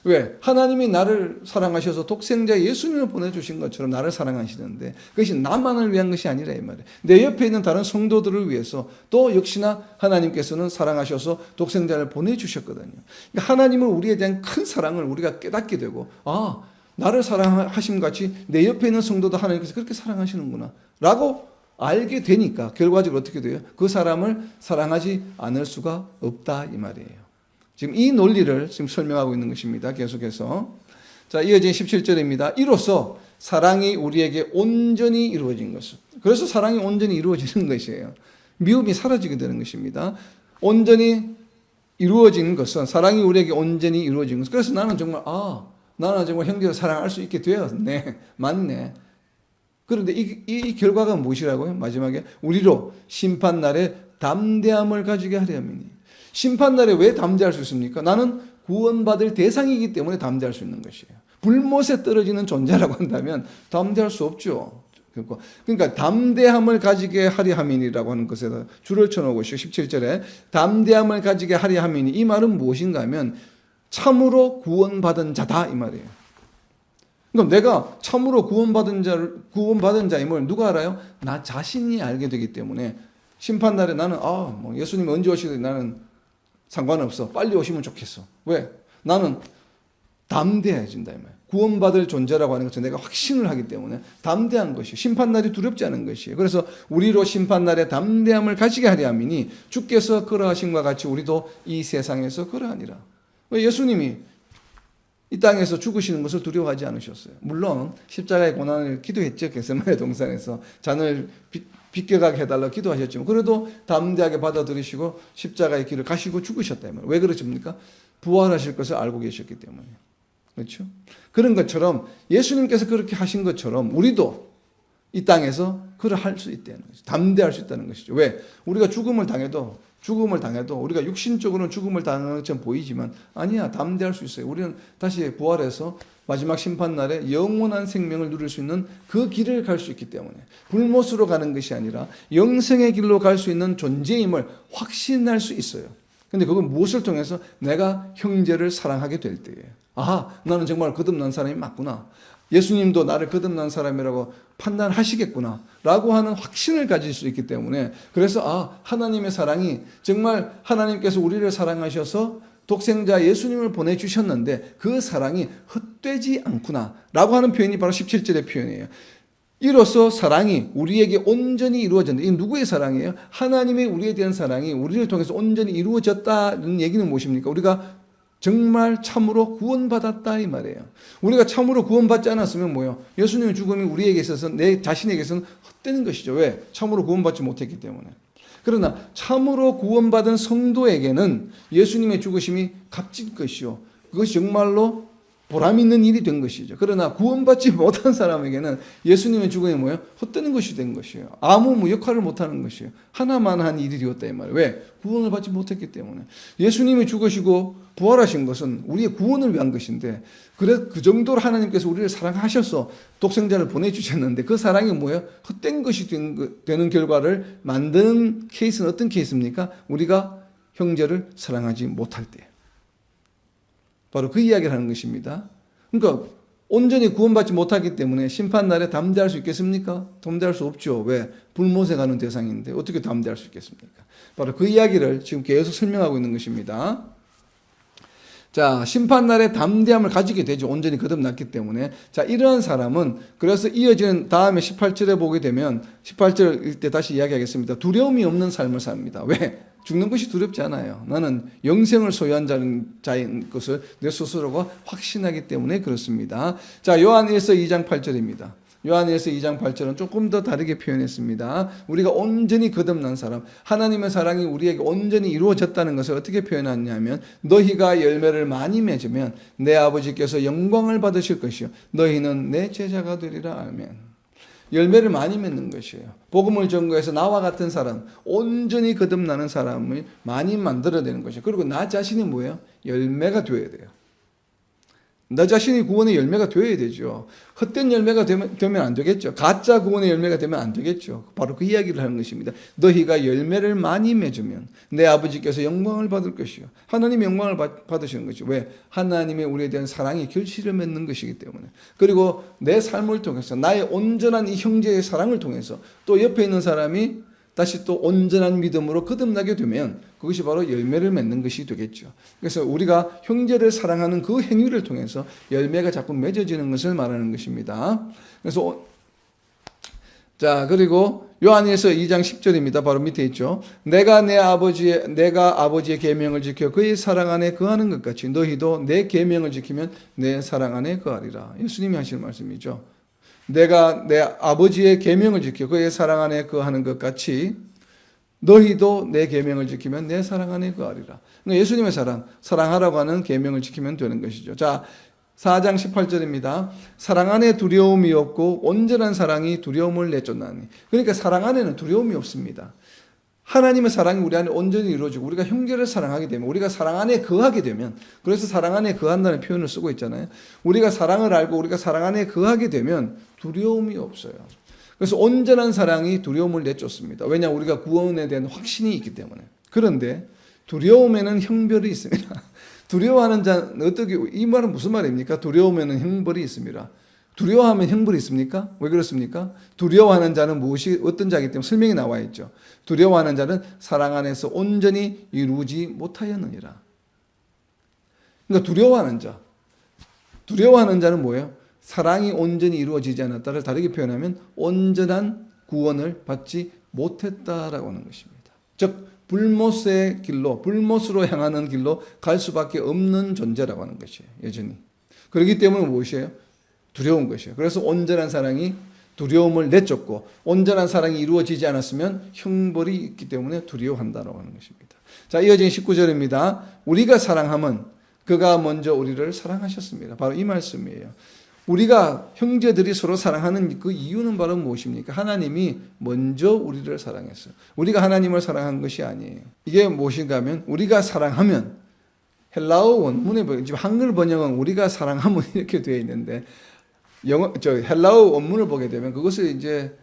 왜? 하나님이 나를 사랑하셔서 독생자 예수님을 보내주신 것처럼 나를 사랑하시는데 그것이 나만을 위한 것이 아니라 이 말이에요. 내 옆에 있는 다른 성도들을 위해서 또 역시나 하나님께서는 사랑하셔서 독생자를 보내주셨거든요. 그러니까 하나님은 우리에 대한 큰 사랑을 우리가 깨닫게 되고 나를 사랑하심 같이 내 옆에 있는 성도도 하나님께서 그렇게 사랑하시는구나 라고 알게 되니까 결과적으로 어떻게 돼요? 그 사람을 사랑하지 않을 수가 없다 이 말이에요. 지금 이 논리를 지금 설명하고 있는 것입니다. 계속해서. 자, 이어진 17절입니다. 이로써 사랑이 우리에게 온전히 이루어진 것은. 그래서 사랑이 온전히 이루어지는 것이에요. 미움이 사라지게 되는 것입니다. 온전히 이루어진 것은 사랑이 우리에게 온전히 이루어진 것은. 그래서 나는 정말 형제를 사랑할 수 있게 되었네. 맞네. 그런데 이 결과가 무엇이라고요? 마지막에 우리로 심판날에 담대함을 가지게 하려 함이니. 심판날에 왜 담대할 수 있습니까? 나는 구원받을 대상이기 때문에 담대할 수 있는 것이에요. 불못에 떨어지는 존재라고 한다면 담대할 수 없죠. 그러니까 담대함을 가지게 하려 함이니라고 하는 것에다 줄을 쳐놓고 17절에 담대함을 가지게 하려 함이니 이 말은 무엇인가 하면 참으로 구원받은 자다 이 말이에요. 그러니까 내가 참으로 구원받은 자임을 누가 알아요? 나 자신이 알게 되기 때문에 심판날에 나는 예수님이 언제 오시든 나는 상관없어. 빨리 오시면 좋겠어. 왜? 나는 담대해진다 이 말이에요. 구원받을 존재라고 하는 것은 내가 확신을 하기 때문에 담대한 것이에요. 심판날이 두렵지 않은 것이에요. 그래서 우리로 심판날에 담대함을 가지게 하려 함이니 주께서 그러하심과 같이 우리도 이 세상에서 그러하니라. 예수님이 이 땅에서 죽으시는 것을 두려워하지 않으셨어요. 물론 십자가의 고난을 기도했죠. 겟세마네 동산에서 잔을 비껴가게 해달라고 기도하셨지만 그래도 담대하게 받아들이시고 십자가의 길을 가시고 죽으셨다. 왜 그러십니까? 부활하실 것을 알고 계셨기 때문에. 그렇죠? 그런 것처럼 예수님께서 그렇게 하신 것처럼 우리도 이 땅에서 그러할 수 있다는 거죠. 담대할 수 있다는 것이죠. 왜? 우리가 죽음을 당해도 우리가 육신적으로는 죽음을 당하는 것처럼 보이지만 아니야. 담대할 수 있어요. 우리는 다시 부활해서 마지막 심판날에 영원한 생명을 누릴 수 있는 그 길을 갈 수 있기 때문에 불못으로 가는 것이 아니라 영생의 길로 갈 수 있는 존재임을 확신할 수 있어요. 근데 그건 무엇을 통해서? 내가 형제를 사랑하게 될 때예요. 나는 정말 거듭난 사람이 맞구나. 예수님도 나를 거듭난 사람이라고 판단하시겠구나 라고 하는 확신을 가질 수 있기 때문에 그래서 하나님의 사랑이 정말 하나님께서 우리를 사랑하셔서 독생자 예수님을 보내주셨는데 그 사랑이 헛되지 않구나 라고 하는 표현이 바로 17절의 표현이에요. 이로써 사랑이 우리에게 온전히 이루어졌는데 이 누구의 사랑이에요? 하나님의 우리에 대한 사랑이 우리를 통해서 온전히 이루어졌다는 얘기는 무엇입니까? 우리가 정말 참으로 구원받았다 이 말이에요. 우리가 참으로 구원받지 않았으면 뭐예요? 예수님의 죽음이 우리에게 있어서 내 자신에게 있어서는 헛되는 것이죠. 왜? 참으로 구원받지 못했기 때문에. 그러나 참으로 구원받은 성도에게는 예수님의 죽으심이 값진 것이요. 그것이 정말로 보람 있는 일이 된 것이죠. 그러나 구원받지 못한 사람에게는 예수님의 죽음이 뭐예요? 헛되는 것이 된 것이에요. 아무 역할을 못하는 것이에요. 하나만 한 일이 되었다 이 말이에요. 왜? 구원을 받지 못했기 때문에. 예수님이 죽으시고 부활하신 것은 우리의 구원을 위한 것인데 그 정도로 하나님께서 우리를 사랑하셔서 독생자를 보내주셨는데 그 사랑이 뭐예요? 헛된 것이 되는 결과를 만드는 케이스는 어떤 케이스입니까? 우리가 형제를 사랑하지 못할 때. 바로 그 이야기를 하는 것입니다. 그러니까 온전히 구원받지 못하기 때문에 심판날에 담대할 수 있겠습니까? 담대할 수 없죠. 왜? 불못에 가는 대상인데 어떻게 담대할 수 있겠습니까? 바로 그 이야기를 지금 계속 설명하고 있는 것입니다. 자, 심판날에 담대함을 가지게 되죠. 온전히 거듭났기 때문에. 자, 이러한 사람은 그래서 이어지는 다음에 18절에 보게 되면 18절 때 다시 이야기하겠습니다. 두려움이 없는 삶을 삽니다. 왜? 죽는 것이 두렵지 않아요. 나는 영생을 소유한 자인 것을 내 스스로가 확신하기 때문에 그렇습니다. 자, 요한일서 2장 8절입니다. 요한일서 2장 8절은 조금 더 다르게 표현했습니다. 우리가 온전히 거듭난 사람, 하나님의 사랑이 우리에게 온전히 이루어졌다는 것을 어떻게 표현하냐면 너희가 열매를 많이 맺으면 내 아버지께서 영광을 받으실 것이요 너희는 내 제자가 되리라. 아멘. 열매를 많이 맺는 것이에요. 복음을 전거해서 나와 같은 사람, 온전히 거듭나는 사람을 많이 만들어내는 것이에요. 그리고 나 자신이 뭐예요? 열매가 되어야 돼요. 나 자신이 구원의 열매가 되어야 되죠. 헛된 열매가 되면 안 되겠죠. 가짜 구원의 열매가 되면 안 되겠죠. 바로 그 이야기를 하는 것입니다. 너희가 열매를 많이 맺으면 내 아버지께서 영광을 받을 것이요. 하나님의 영광을 받으시는 것이죠. 왜? 하나님의 우리에 대한 사랑이 결실을 맺는 것이기 때문에. 그리고 내 삶을 통해서 나의 온전한 이 형제의 사랑을 통해서 또 옆에 있는 사람이 다시 또 온전한 믿음으로 거듭나게 되면 그것이 바로 열매를 맺는 것이 되겠죠. 그래서 우리가 형제를 사랑하는 그 행위를 통해서 열매가 자꾸 맺어지는 것을 말하는 것입니다. 그래서 자, 그리고 요한일서 2장 10절입니다. 바로 밑에 있죠. 내가 아버지의 계명을 지켜 그의 사랑 안에 거하는 것 같이 너희도 내 계명을 지키면 내 사랑 안에 거하리라. 예수님이 하시는 말씀이죠. 내가 내 아버지의 계명을 지켜 그의 사랑 안에 거하는 것 같이 너희도 내 계명을 지키면 내 사랑 안에 거하리라. 그러니까 예수님의 사랑하라고 하는 계명을 지키면 되는 것이죠. 자, 4장 18절입니다. 사랑 안에 두려움이 없고 온전한 사랑이 두려움을 내쫓나니. 그러니까 사랑 안에는 두려움이 없습니다. 하나님의 사랑이 우리 안에 온전히 이루어지고 우리가 형제를 사랑하게 되면 우리가 사랑 안에 거하게 되면 그래서 사랑 안에 거한다는 표현을 쓰고 있잖아요. 우리가 사랑을 알고 우리가 사랑 안에 거하게 되면 두려움이 없어요. 그래서 온전한 사랑이 두려움을 내쫓습니다. 왜냐 우리가 구원에 대한 확신이 있기 때문에. 그런데 두려움에는 형벌이 있습니다. 두려워하는 자는 어떻게 이 말은 무슨 말입니까? 두려움에는 형벌이 있습니다. 두려워하면 형벌이 있습니까? 왜 그렇습니까? 두려워하는 자는 무엇이 어떤 자이기 때문에 설명이 나와 있죠. 두려워하는 자는 사랑 안에서 온전히 이루지 못하였느니라. 그러니까 두려워하는 자는 뭐예요? 사랑이 온전히 이루어지지 않았다를 다르게 표현하면 온전한 구원을 받지 못했다라고 하는 것입니다. 즉 불못의 길로, 불못으로 향하는 길로 갈 수밖에 없는 존재라고 하는 것이에요. 여전히. 그렇기 때문에 무엇이에요? 두려운 것이에요. 그래서 온전한 사랑이 두려움을 내쫓고 온전한 사랑이 이루어지지 않았으면 형벌이 있기 때문에 두려워한다라고 하는 것입니다. 자, 이어진 19절입니다. 우리가 사랑함은 그가 먼저 우리를 사랑하셨습니다. 바로 이 말씀이에요. 우리가 형제들이 서로 사랑하는 그 이유는 바로 무엇입니까? 하나님이 먼저 우리를 사랑했어요. 우리가 하나님을 사랑한 것이 아니에요. 이게 무엇인가 하면 우리가 사랑하면 헬라어 원문에 지금 한글 번역은 우리가 사랑하면 이렇게 되어 있는데 헬라어 원문을 보게 되면 그것을 이제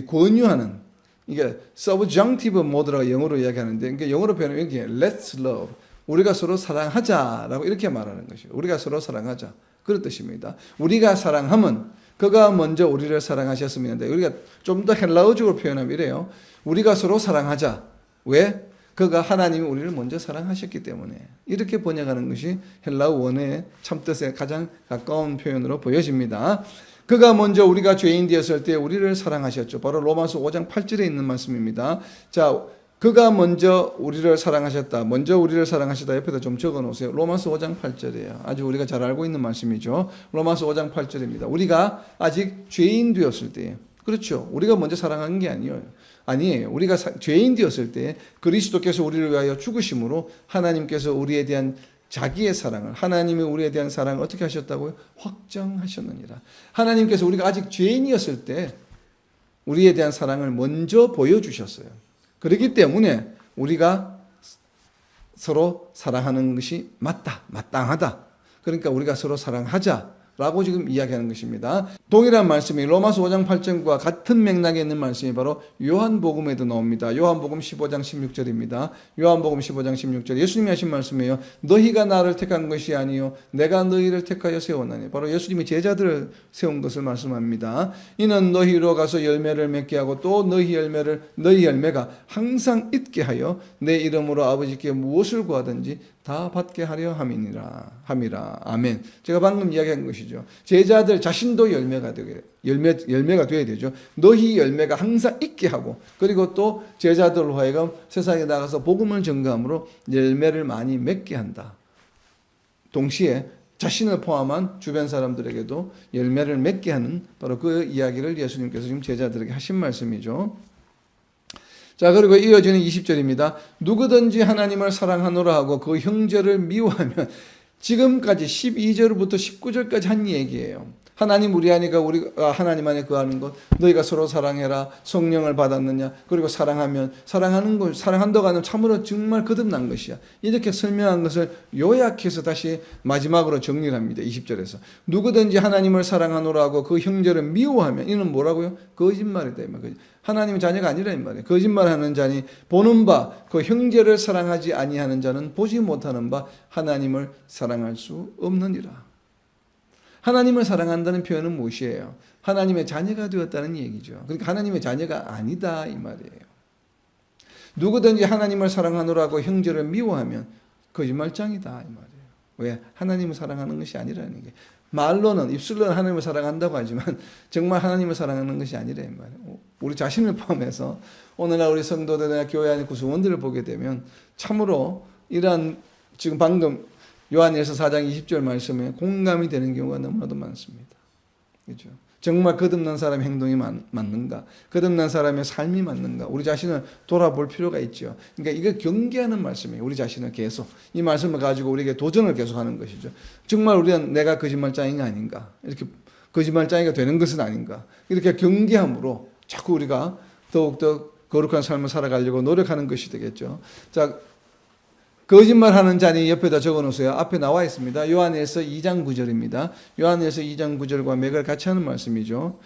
권유하는 이게 subjunctive mode라고 영어로 이야기하는데 이게 영어로 표현하면 이게 let's love 우리가 서로 사랑하자라고 이렇게 말하는 것이에요. 우리가 서로 사랑하자 그런 뜻입니다. 우리가 사랑하면 그가 먼저 우리를 사랑하셨습니다. 우리가 좀 더 헬라어적으로 표현하면 이래요. 우리가 서로 사랑하자. 왜? 그가 하나님이 우리를 먼저 사랑하셨기 때문에 이렇게 번역하는 것이 헬라어 원어의 참뜻에 가장 가까운 표현으로 보여집니다. 그가 먼저 우리가 죄인 되었을 때 우리를 사랑하셨죠. 바로 로마서 5장 8절에 있는 말씀입니다. 자, 그가 먼저 우리를 사랑하셨다. 먼저 우리를 사랑하셨다. 옆에다 좀 적어 놓으세요. 로마서 5장 8절이에요. 아주 우리가 잘 알고 있는 말씀이죠. 로마서 5장 8절입니다. 우리가 아직 죄인 되었을 때 그렇죠. 우리가 먼저 사랑한 게 아니에요. 우리가 죄인 되었을 때 그리스도께서 우리를 위하여 죽으심으로 하나님께서 우리에 대한 자기의 사랑을 하나님이 우리에 대한 사랑을 어떻게 하셨다고요? 확정하셨느니라. 하나님께서 우리가 아직 죄인이었을 때 우리에 대한 사랑을 먼저 보여주셨어요. 그렇기 때문에 우리가 서로 사랑하는 것이 맞다, 마땅하다. 그러니까 우리가 서로 사랑하자. 라고 지금 이야기하는 것입니다. 동일한 말씀이 로마서 5장 8절과 같은 맥락에 있는 말씀이 바로 요한복음에도 나옵니다. 요한복음 15장 16절입니다. 요한복음 15장 16절 예수님이 하신 말씀이에요. 너희가 나를 택한 것이 아니요 내가 너희를 택하여 세웠나니. 바로 예수님이 제자들을 세운 것을 말씀합니다. 이는 너희로 가서 열매를 맺게 하고 또 너희 열매가 항상 있게 하여 내 이름으로 아버지께 무엇을 구하든지 다 받게 하려 함이라. 아멘. 제가 방금 이야기한 것이죠. 제자들 자신도 열매가 되어야 되죠. 너희 열매가 항상 있게 하고, 그리고 또 제자들로 하여금 세상에 나가서 복음을 전가함으로 열매를 많이 맺게 한다. 동시에 자신을 포함한 주변 사람들에게도 열매를 맺게 하는 바로 그 이야기를 예수님께서 지금 제자들에게 하신 말씀이죠. 자, 그리고 이어지는 20절입니다. 누구든지 하나님을 사랑하노라 하고 그 형제를 미워하면, 지금까지 12절부터 19절까지 한 얘기예요. 하나님 우리 안에가 우리가 하나님 안에 거하는 것, 너희가 서로 사랑해라, 성령을 받았느냐, 그리고 사랑한다고 하는 참으로 정말 거듭난 것이야. 이렇게 설명한 것을 요약해서 다시 마지막으로 정리를 합니다. 20절에서 누구든지 하나님을 사랑하노라 하고 그 형제를 미워하면, 이는 뭐라고요? 거짓말이다 이 말이에요. 하나님의 자녀가 아니라 이 말이에요. 거짓말하는 자니 보는 바 그 형제를 사랑하지 아니하는 자는 보지 못하는 바 하나님을 사랑할 수 없느니라. 하나님을 사랑한다는 표현은 무엇이에요? 하나님의 자녀가 되었다는 얘기죠. 그러니까 하나님의 자녀가 아니다 이 말이에요. 누구든지 하나님을 사랑하노라고 형제를 미워하면 거짓말장이다 이 말이에요. 왜? 하나님을 사랑하는 것이 아니라는 게. 말로는, 입술로는 하나님을 사랑한다고 하지만 정말 하나님을 사랑하는 것이 아니라 이 말이에요. 우리 자신을 포함해서 오늘날 우리 성도들이나 교회 안의 구성원들을 보게 되면 참으로 이러한 지금 방금 요한일서 4장 20절 말씀에 공감이 되는 경우가 너무나도 많습니다. 그렇죠? 정말 거듭난 사람의 행동이 맞는가? 거듭난 사람의 삶이 맞는가? 우리 자신을 돌아볼 필요가 있죠. 그러니까 이거 경계하는 말씀이에요. 우리 자신을 계속. 이 말씀을 가지고 우리에게 도전을 계속하는 것이죠. 정말 우리는 내가 거짓말장이가 아닌가? 이렇게 거짓말장이가 되는 것은 아닌가? 이렇게 경계함으로 자꾸 우리가 더욱더 거룩한 삶을 살아가려고 노력하는 것이 되겠죠. 자, 거짓말하는 자니 옆에다 적어놓으세요. 앞에 나와 있습니다. 요한일서 2장 9절입니다. 요한일서 2장 9절과 맥을 같이 하는 말씀이죠.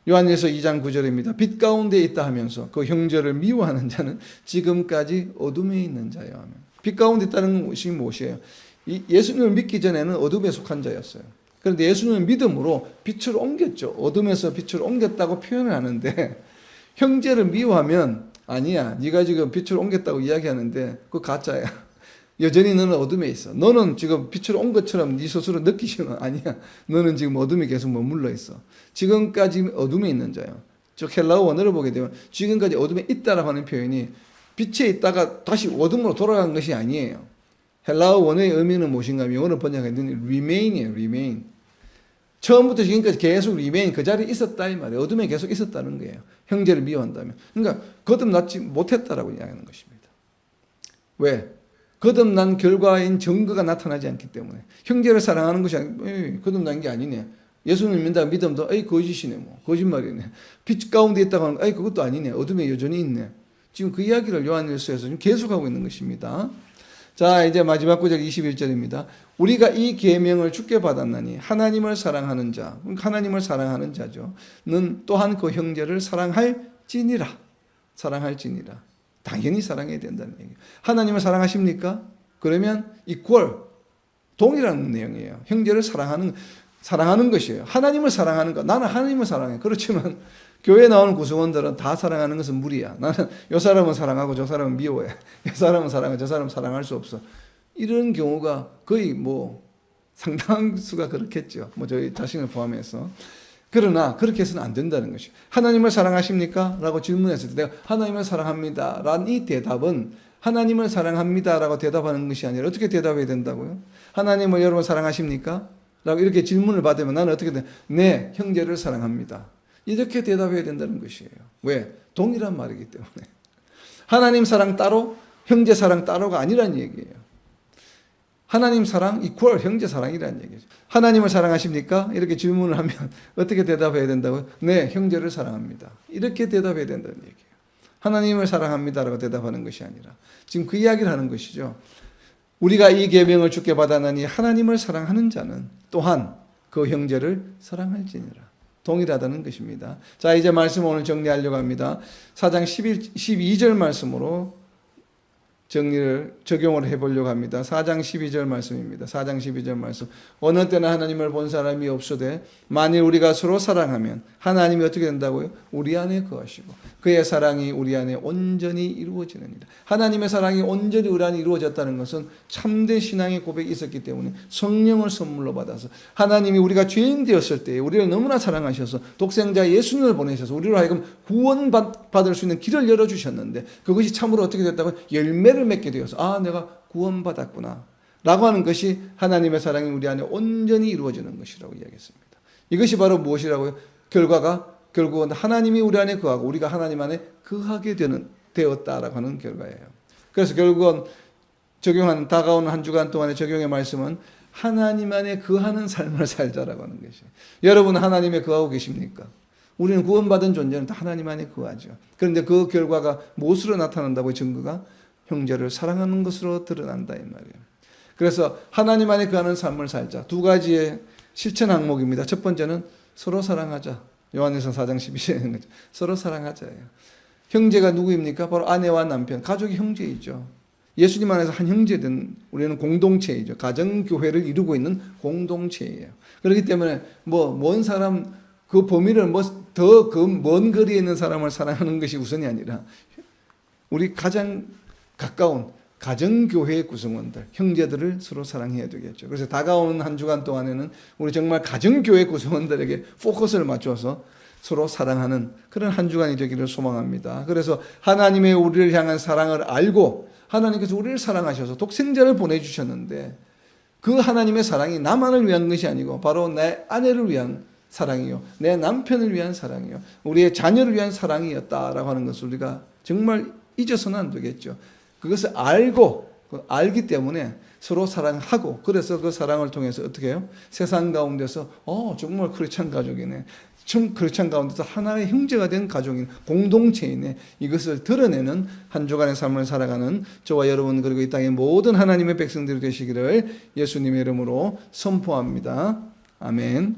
요한일서 2장 9절입니다. 빛 가운데 있다 하면서 그 형제를 미워하는 자는 지금까지 어둠에 있는 자요 하면. 빛 가운데 있다는 것이 무엇이에요? 예수님을 믿기 전에는 어둠에 속한 자였어요. 그런데 예수님을 믿음으로 빛을 옮겼죠. 어둠에서 빛을 옮겼다고 표현을 하는데 형제를 미워하면 아니야. 네가 지금 빛을 옮겼다고 이야기하는데 그거 가짜야. 여전히 너는 어둠에 있어. 너는 지금 빛을 온 것처럼 네 스스로 느끼지는 아니야. 너는 지금 어둠에 계속 머물러 있어. 지금까지 어둠에 있는 자요. 즉 헬라어 원어를 보게 되면 지금까지 어둠에 있다라고 하는 표현이 빛에 있다가 다시 어둠으로 돌아간 것이 아니에요. 헬라어 원어의 의미는 무엇인가 하면 영어로 번역하면 remain이에요. remain. 처음부터 지금까지 계속 remain, 그 자리에 있었다 이 말이에요. 어둠에 계속 있었다는 거예요. 형제를 미워한다면. 그러니까 거듭나지 못했다라고 이야기하는 것입니다. 왜? 거듭난 결과인 증거가 나타나지 않기 때문에. 형제를 사랑하는 것이 아니고 거듭난 게 아니네. 예수님 믿음도 거짓이네, 뭐 거짓말이네. 빛 가운데 있다고 하는 거 그것도 아니네. 어둠에 여전히 있네. 지금 그 이야기를 요한일서에서 지금 계속하고 있는 것입니다. 자, 이제 마지막 구절 21절입니다. 우리가 이 계명을 주께 받았나니 하나님을 사랑하는 자, 하나님을 사랑하는 자죠. 는 또한 그 형제를 사랑할지니라. 당연히 사랑해야 된다는 얘기예요. 하나님을 사랑하십니까? 그러면 이퀄 동일한 내용이에요. 형제를 사랑하는 것이에요. 하나님을 사랑하는 것. 나는 하나님을 사랑해. 그렇지만 교회에 나오는 구성원들은 다 사랑하는 것은 무리야. 나는 이 사람은 사랑하고 저 사람은 미워해. 이 사람은 사랑하고 저 사람은 사랑할 수 없어. 이런 경우가 거의 뭐 상당수가 그렇겠죠. 뭐 저희 자신을 포함해서. 그러나 그렇게 해서는 안 된다는 것이죠. 하나님을 사랑하십니까? 라고 질문했을 때 내가 하나님을 사랑합니다. 라는 이 대답은 하나님을 사랑합니다. 라고 대답하는 것이 아니라 어떻게 대답해야 된다고요? 하나님을 여러분 사랑하십니까? 라고 이렇게 질문을 받으면 나는 어떻게 돼? 네, 형제를 사랑합니다. 이렇게 대답해야 된다는 것이에요. 왜? 동일한 말이기 때문에. 하나님 사랑 따로, 형제 사랑 따로가 아니란 얘기예요. 하나님 사랑 이퀄 형제 사랑이라는 얘기죠. 하나님을 사랑하십니까? 이렇게 질문을 하면 어떻게 대답해야 된다고요? 네, 형제를 사랑합니다. 이렇게 대답해야 된다는 얘기예요. 하나님을 사랑합니다라고 대답하는 것이 아니라 지금 그 이야기를 하는 것이죠. 우리가 이 계명을 주께 받았나니 하나님을 사랑하는 자는 또한 그 형제를 사랑할지니라. 동일하다는 것입니다. 자, 이제 말씀 오늘 정리하려고 합니다. 4장 12절 말씀으로 적용을 해보려고 합니다. 4장 12절 말씀입니다. 4장 12절 말씀. 어느 때나 하나님을 본 사람이 없으되 만일 우리가 서로 사랑하면 하나님이 어떻게 된다고요? 우리 안에 거하시고 그의 사랑이 우리 안에 온전히 이루어지느니라. 하나님의 사랑이 온전히 우리 안에 이루어졌다는 것은 참된 신앙의 고백이 있었기 때문에 성령을 선물로 받아서 하나님이 우리가 죄인 되었을 때 우리를 너무나 사랑하셔서 독생자 예수님을 보내셔서 우리로 하여금 구원받을 수 있는 길을 열어주셨는데 그것이 참으로 어떻게 됐다고요? 열매를 맺게 되어서 내가 구원받았구나 라고 하는 것이 하나님의 사랑이 우리 안에 온전히 이루어지는 것이라고 이야기했습니다. 이것이 바로 무엇이라고요? 결국은 하나님이 우리 안에 거하고 우리가 하나님 안에 거하게 되었다라고 하는 결과예요. 그래서 결국은 적용하는 다가오는 한 주간 동안의 적용의 말씀은 하나님 안에 거하는 삶을 살자라고 하는 것이에요. 여러분 하나님에 거하고 계십니까? 우리는 구원받은 존재는 다 하나님 안에 거하죠. 그런데 그 결과가 무엇으로 나타난다고 증거가 형제를 사랑하는 것으로 드러난다 이 말이에요. 그래서 하나님 안에 거하는 삶을 살자. 두 가지의 실천 항목입니다. 첫 번째는 서로 사랑하자. 요한일서 4장 12절에 거죠. 서로 사랑하자예요. 형제가 누구입니까? 바로 아내와 남편, 가족이 형제이죠. 예수님 안에서 한 형제된 우리는 공동체이죠. 가정교회를 이루고 있는 공동체예요. 그렇기 때문에 먼 사람 그 범위를 더 그 먼 거리에 있는 사람을 사랑하는 것이 우선이 아니라 우리 가장 가까운 가정교회의 구성원들, 형제들을 서로 사랑해야 되겠죠. 그래서 다가오는 한 주간 동안에는 우리 정말 가정교회 구성원들에게 포커스를 맞춰서 서로 사랑하는 그런 한 주간이 되기를 소망합니다. 그래서 하나님의 우리를 향한 사랑을 알고 하나님께서 우리를 사랑하셔서 독생자를 보내주셨는데 그 하나님의 사랑이 나만을 위한 것이 아니고 바로 내 아내를 위한 사랑이요, 내 남편을 위한 사랑이요, 우리의 자녀를 위한 사랑이었다라고 하는 것을 우리가 정말 잊어서는 안 되겠죠. 그것을 알기 때문에 서로 사랑하고 그래서 그 사랑을 통해서 어떻게 해요? 세상 가운데서 정말 크리스찬 가족이네. 좀 크리스찬 가운데서 하나의 형제가 된 가족인 공동체이네. 이것을 드러내는 한 주간의 삶을 살아가는 저와 여러분 그리고 이 땅의 모든 하나님의 백성들이 되시기를 예수님의 이름으로 선포합니다. 아멘.